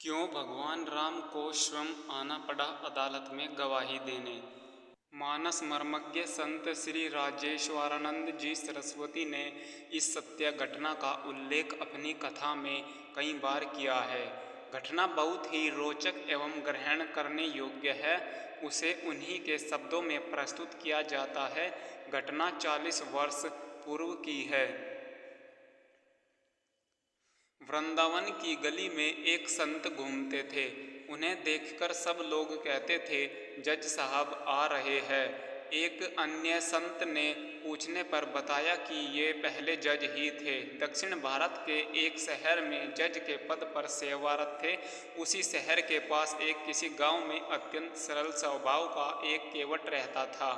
क्यों भगवान राम को स्वयं आना पड़ा अदालत में गवाही देने। मानस मर्मज्ञ संत श्री राजेश्वरानंद जी सरस्वती ने इस सत्य घटना का उल्लेख अपनी कथा में कई बार किया है। घटना बहुत ही रोचक एवं ग्रहण करने योग्य है। उसे उन्हीं के शब्दों में प्रस्तुत किया जाता है। घटना 40 वर्ष पूर्व की है। वृंदावन की गली में एक संत घूमते थे। उन्हें देखकर सब लोग कहते थे, जज साहब आ रहे हैं। एक अन्य संत ने पूछने पर बताया कि ये पहले जज ही थे। दक्षिण भारत के एक शहर में जज के पद पर सेवारत थे। उसी शहर के पास एक किसी गांव में अत्यंत सरल स्वभाव का एक केवट रहता था।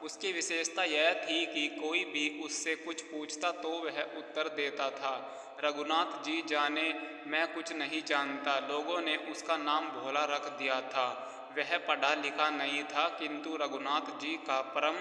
उसकी विशेषता यह थी कि कोई भी उससे कुछ पूछता तो वह उत्तर देता था। रघुनाथ जी जाने, मैं कुछ नहीं जानता। लोगों ने उसका नाम भोला रख दिया था। वह पढ़ा लिखा नहीं था, किंतु रघुनाथ जी का परम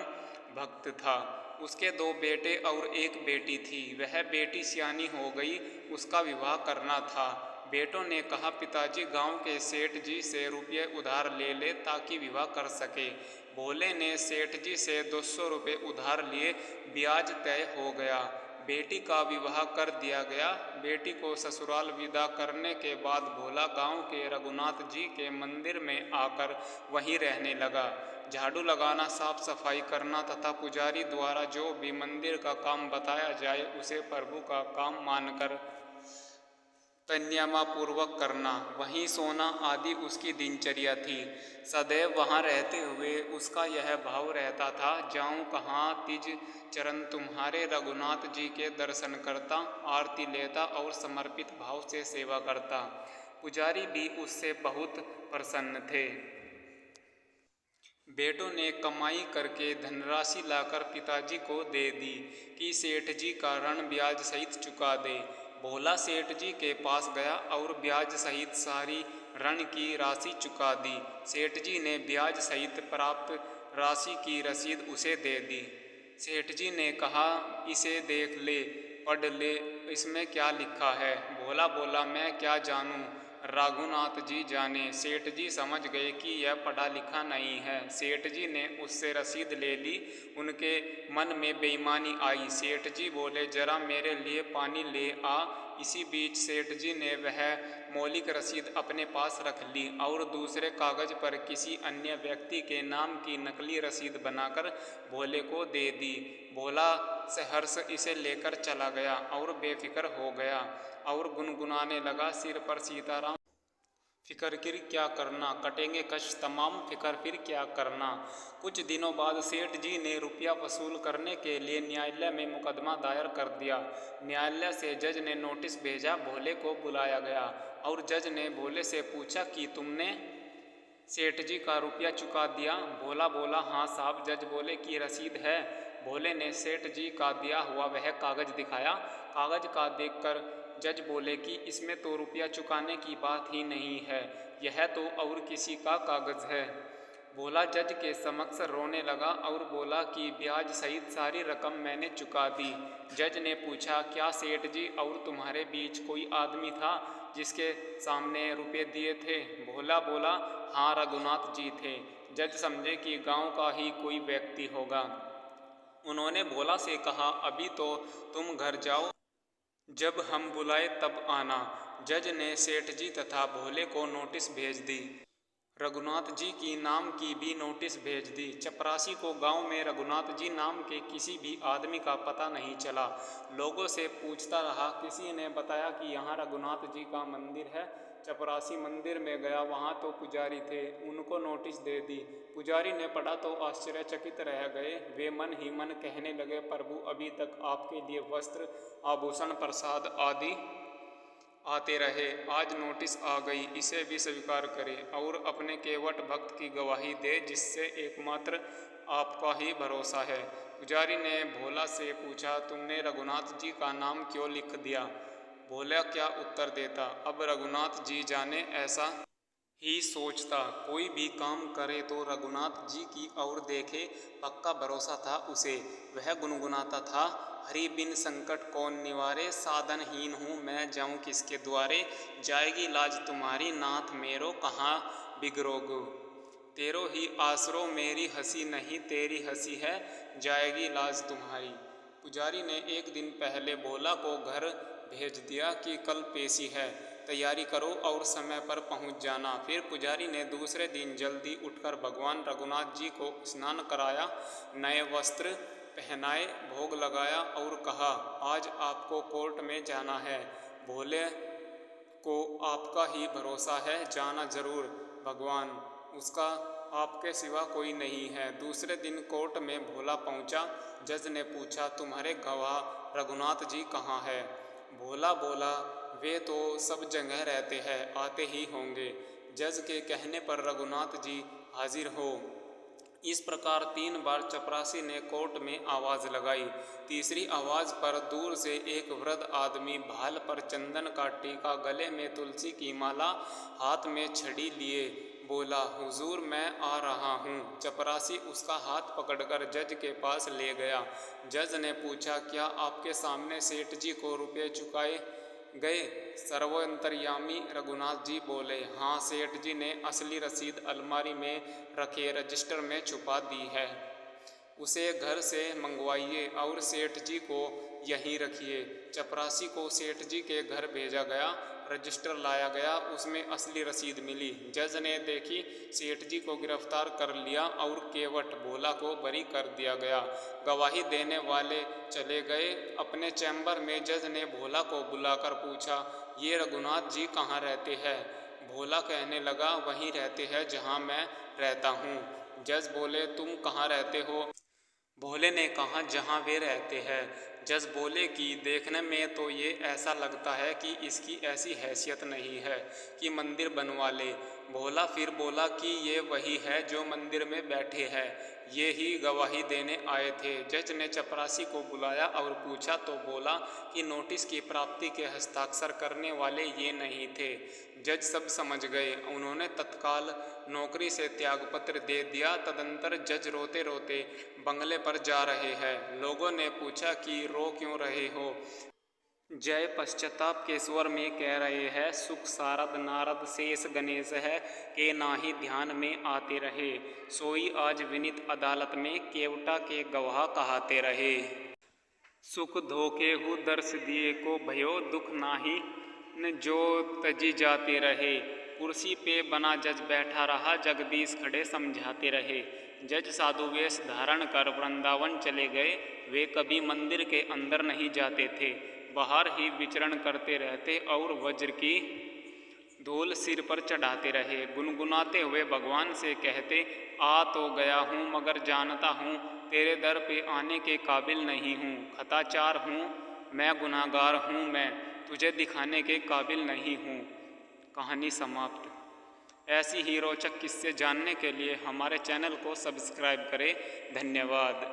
भक्त था। उसके 2 बेटे और एक बेटी थी। वह बेटी सियानी हो गई, उसका विवाह करना था। बेटों ने कहा, पिताजी गांव के सेठ जी से रुपये उधार ले ले ताकि विवाह कर सके। भोले ने सेठ जी से 200 रुपये उधार लिए। ब्याज तय हो गया। बेटी का विवाह कर दिया गया। बेटी को ससुराल विदा करने के बाद भोला गांव के रघुनाथ जी के मंदिर में आकर वहीं रहने लगा। झाड़ू लगाना, साफ सफाई करना तथा पुजारी द्वारा जो भी मंदिर का काम बताया जाए उसे प्रभु का काम मानकर तन्यमापूर्वक करना, वहीं सोना आदि उसकी दिनचर्या थी। सदैव वहाँ रहते हुए उसका यह भाव रहता था, जाऊँ कहाँ तिज चरण तुम्हारे। रघुनाथ जी के दर्शन करता, आरती लेता और समर्पित भाव से सेवा करता। पुजारी भी उससे बहुत प्रसन्न थे। बेटों ने कमाई करके धनराशि लाकर पिताजी को दे दी कि सेठ जी का ऋण ब्याज सहित चुका दे। भोला सेठ जी के पास गया और ब्याज सहित सारी ऋण की राशि चुका दी। सेठ जी ने ब्याज सहित प्राप्त राशि की रसीद उसे दे दी। सेठ जी ने कहा, इसे देख ले, पढ़ ले, इसमें क्या लिखा है। भोला बोला, मैं क्या जानूं, रघुनाथ जी जाने। सेठ जी समझ गए कि यह पढ़ा लिखा नहीं है। सेठ जी ने उससे रसीद ले ली। उनके मन में बेईमानी आई। सेठ जी बोले, जरा मेरे लिए पानी ले आ। इसी बीच सेठ जी ने वह मौलिक रसीद अपने पास रख ली और दूसरे कागज पर किसी अन्य व्यक्ति के नाम की नकली रसीद बनाकर भोले को दे दी। भोला सहर्ष इसे लेकर चला गया और बेफिक्र हो गया और गुनगुनाने लगा, सिर पर सीताराम फिकर फिर क्या करना, कटेंगे कष्ट तमाम, फिकर फिर क्या करना। कुछ दिनों बाद सेठ जी ने रुपया वसूल करने के लिए न्यायालय में मुकदमा दायर कर दिया। न्यायालय से जज ने नोटिस भेजा। भोले को बुलाया गया और जज ने भोले से पूछा कि तुमने सेठ जी का रुपया चुका दिया। भोला बोला, हाँ साहब। जज बोले कि रसीद है। भोले ने सेठ जी का दिया हुआ वह कागज दिखाया। कागज का देखकर जज बोले कि इसमें तो रुपया चुकाने की बात ही नहीं है, यह तो और किसी का कागज है। भोला जज के समक्ष रोने लगा और बोला कि ब्याज सहित सारी रकम मैंने चुका दी। जज ने पूछा, क्या सेठ जी और तुम्हारे बीच कोई आदमी था जिसके सामने रुपये दिए थे। भोला बोला, हाँ रघुनाथ जी थे। जज समझे कि गांव का ही कोई व्यक्ति होगा। उन्होंने भोला से कहा, अभी तो तुम घर जाओ, जब हम बुलाए तब आना। जज ने सेठ जी तथा भोले को नोटिस भेज दी। रघुनाथ जी की नाम की भी नोटिस भेज दी। चपरासी को गांव में रघुनाथ जी नाम के किसी भी आदमी का पता नहीं चला। लोगों से पूछता रहा, किसी ने बताया कि यहाँ रघुनाथ जी का मंदिर है। चपरासी मंदिर में गया, वहाँ तो पुजारी थे। उनको नोटिस दे दी। पुजारी ने पढ़ा तो आश्चर्यचकित रह गए। वे मन ही मन कहने लगे, प्रभु अभी तक आपके लिए वस्त्र, आभूषण, प्रसाद आदि आते रहे, आज नोटिस आ गई, इसे भी स्वीकार करें और अपने केवट भक्त की गवाही दे जिससे एकमात्र आपका ही भरोसा है। पुजारी ने भोला से पूछा, तुमने रघुनाथ जी का नाम क्यों लिख दिया। भोला क्या उत्तर देता, अब रघुनाथ जी जाने, ऐसा ही सोचता। कोई भी काम करे तो रघुनाथ जी की ओर देखे, पक्का भरोसा था उसे। वह गुनगुनाता था, हरि बिन संकट कौन निवारे, साधनहीन हूँ मैं जाऊँ किसके द्वारे। जाएगी लाज तुम्हारी नाथ मेरो, कहाँ बिगड़ोगो। तेरो ही आसरो मेरी हंसी नहीं, तेरी हंसी है जाएगी लाज तुम्हारी। पुजारी ने एक दिन पहले भोला को घर भेज दिया कि कल पेशी है, तैयारी करो और समय पर पहुंच जाना। फिर पुजारी ने दूसरे दिन जल्दी उठकर भगवान रघुनाथ जी को स्नान कराया, नए वस्त्र पहनाए, भोग लगाया और कहा, आज आपको कोर्ट में जाना है। भोले को आपका ही भरोसा है, जाना जरूर भगवान, उसका आपके सिवा कोई नहीं है। दूसरे दिन कोर्ट में भोला पहुंचा। जज ने पूछा, तुम्हारे गवाह रघुनाथ जी कहाँ है। भोला बोला, वे तो सब जगह रहते हैं, आते ही होंगे। जज के कहने पर रघुनाथ जी हाजिर हो। इस प्रकार 3 बार चपरासी ने कोर्ट में आवाज़ लगाई। तीसरी आवाज़ पर दूर से एक वृद्ध आदमी भाल पर चंदन का टीका, गले में तुलसी की माला, हाथ में छड़ी लिए बोला, हुजूर मैं आ रहा हूँ। चपरासी उसका हाथ पकड़कर जज के पास ले गया। जज ने पूछा, क्या आपके सामने सेठ जी को रुपये चुकाए गए। सर्वंतर्यामी रघुनाथ जी बोले, हाँ सेठ जी ने असली रसीद अलमारी में रखे रजिस्टर में छुपा दी है, उसे घर से मंगवाइए और सेठ जी को यहीं रखिए। चपरासी को सेठ जी के घर भेजा गया, रजिस्टर लाया गया, उसमें असली रसीद मिली। जज ने देखी, सेठ जी को गिरफ्तार कर लिया और केवट भोला को बरी कर दिया गया। गवाही देने वाले चले गए। अपने चैम्बर में जज ने भोला को बुलाकर पूछा, ये रघुनाथ जी कहाँ रहते हैं। भोला कहने लगा, वहीं रहते हैं जहाँ मैं रहता हूँ। जज बोले, तुम कहाँ रहते हो। भोले ने कहा, जहाँ वे रहते हैं। जज बोले कि देखने में तो ये ऐसा लगता है कि इसकी ऐसी हैसियत नहीं है कि मंदिर बनवा ले। भोला फिर बोला कि ये वही है जो मंदिर में बैठे हैं, ये ही गवाही देने आए थे। जज ने चपरासी को बुलाया और पूछा तो बोला कि नोटिस की प्राप्ति के हस्ताक्षर करने वाले ये नहीं थे। जज सब समझ गए। उन्होंने तत्काल नौकरी से त्यागपत्र दे दिया। तदंतर जज रोते रोते बंगले पर जा रहे हैं। लोगों ने पूछा कि रो क्यों रहे हो। जय पश्चाताप के स्वर में कह रहे हैं, सुख सारद नारद शेष गणेश है के नाही ध्यान में आते रहे। सोई आज विनीत अदालत में केवटा के गवाह कहाते रहे। सुख धोखे हु दर्श दिए को भयो, दुख नाही न जो तजी जाते रहे। कुर्सी पे बना जज बैठा रहा, जगदीश खड़े समझाते रहे। जज साधु वेश धारण कर वृंदावन चले गए। वे कभी मंदिर के अंदर नहीं जाते थे, बाहर ही विचरण करते रहते और वज्र की धूल सिर पर चढ़ाते रहे। गुनगुनाते हुए भगवान से कहते, आ तो गया हूँ मगर जानता हूँ तेरे दर पे आने के काबिल नहीं हूँ। खताचार हूँ मैं, गुनाहगार हूँ मैं, तुझे दिखाने के काबिल नहीं हूँ। कहानी समाप्त। ऐसी ही रोचक किस्से जानने के लिए हमारे चैनल को सब्सक्राइब करें। धन्यवाद।